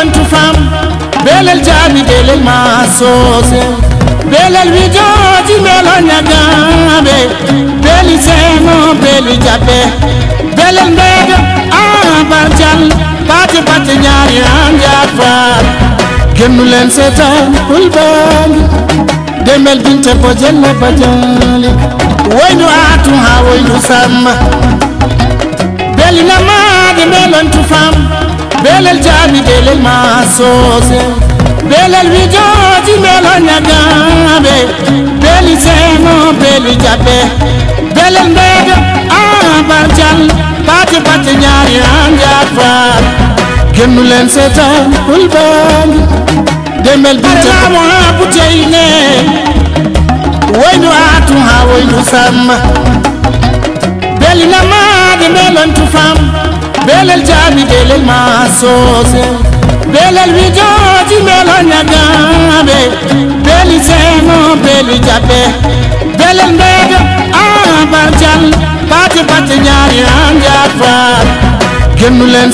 melon tu fam belel jami belel masose belel wijoji melon nyagabe beli seno beli jabe belel mbega abarjal pati pati nyari anjafar gennu len setan ulbangi demel binte bojella bajali waynu atu ha waynu samma beli namade melon tu fam belel jami belel masose belel wijoji melon nyagabe beli seno beli jabe belel mbega abarjal pati pati nyari anjafar gennu len setan ulbangi demel binte mo buteyne waynu atu ha waynu samma beli namade melon tu fam belel jami belel masose belel wijoji melon nyagabe beli seno beli jabe belel mbega abarjal pati pati nyari anjafar gennu len